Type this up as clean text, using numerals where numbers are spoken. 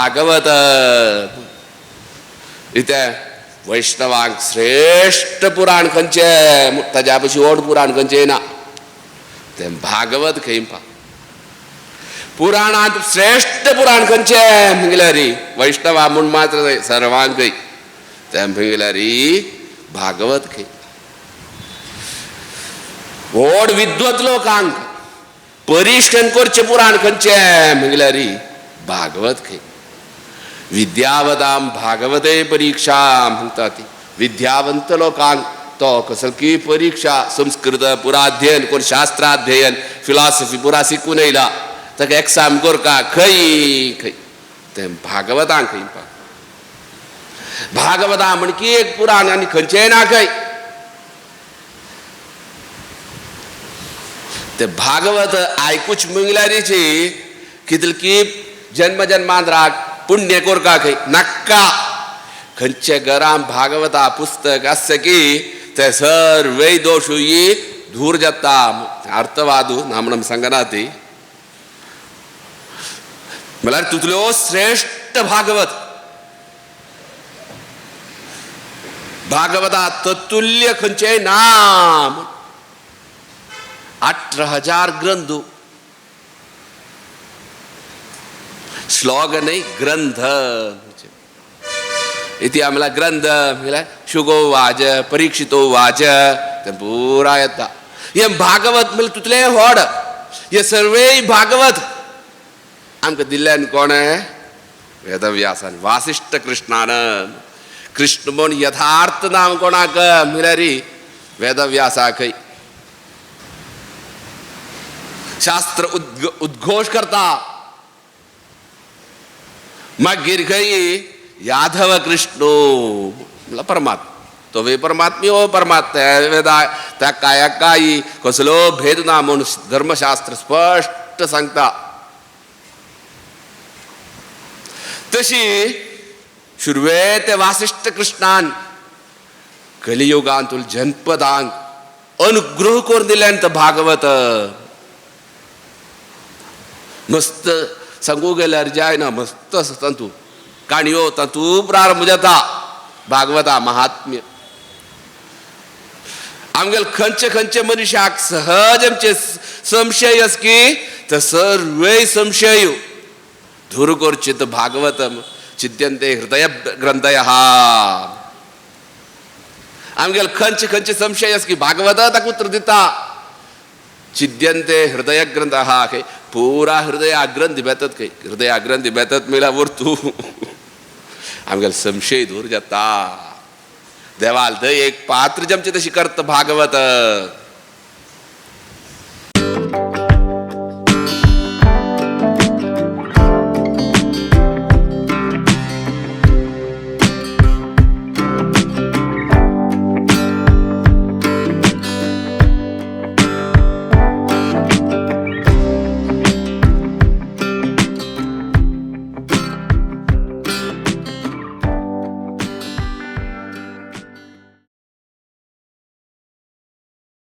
भागवत इथे वैष्णवांक श्रेष्ठ पुराण खंचे ताज्या पशी व्हड पुराण खंचे ना ते भागवत खंय पा पुराणांत श्रेष्ठ पुराण खंचे म्हगल्यार वैष्णवा म्हूण मात्र सर्वांक ते म्हगल्यार भागवत खंय व्हड विद्वत लोकांक परिश्रम करचे पुराण खंचे म्हगल्यार भागवत खंय विद्यावतां भागवते परीक्षा म्हणटा ती विद्यावंत लोकांक तो कसली परीक्षा संस्कृत पुरा अध्ययन कोण शास्त्राध्ययन फिलॉसॉफी पुरा शिकून येयला ताका एग्जाम करका खंय खंय ते भागवतांक खंय पा भागवता म्हणकी एक पुराण आनी खंयचेय ना खंय ते भागवत आयकूच म्हगल्यारीची कितली जन्म जन्मांतराक पुण्य कोरका खंय नाक्का खंयचे घरां भागवता पुस्तक आसता की ते सर्वे दोशूय दूर जाता अर्थवादू ना म्हणून सांगना ती म्हळ्यार तुतल्यो श्रेष्ठ भागवत भागवता तत्तुल्य खंयचेय नाम 18,000 ग्रंथ श्लोक नहीं ग्रंथ इति आमला ग्रंथ म्हळ्यार शुगो वाच परीक्षितो वाच ते पुरा येता हे भागवत म्हळ्यार तुतले व्हड हे सर्वे भागवत आमकां दिल्ल्यान कोणे वेदव्यासान वासिष्ठ कृष्णान कृष्ण म्हूण यथार्थ नाम कोणाक म्हळ्यार वेदव्यासाक शास्त्र उद्घोष करता मागीर खंय यादव कृष्ण परमात्मा तो वे परमात्मी हो परमात्मा वेदा त्या कायाकाई कसलो भेद ना म्हणून धर्मशास्त्र स्पष्ट सांगता तशी शुरवे ते वासिष्ठ कृष्णान कलियुगांत जनपदांक अनुग्रह करून दिल्यान तो भागवत मस्त सांगू गेल्यार जायना मस्त तातूं काणयो तातूं प्रारंभ जाता भागवता महात्म्य आमगेल खंयचे खंयचे मनशाक सहज आमचे संशय आस की ते सर्वे संशय दूर करचे तो भागवतम चिद्यन्ते हृदय ग्रंथयः आमगेल खंयचे खंयचे संशय आस की भागवत ताका उत्तर दिता चिद्यन्ते हृदय ग्रंथः पूरा हृदय ग्रंथ बेतत खंय हृदय ग्रंथ बेतत म्हळ्यार वरतू आमगेल संशय दूर जाता देवाल थंय एक पात्र जमचे तशी करता भागवत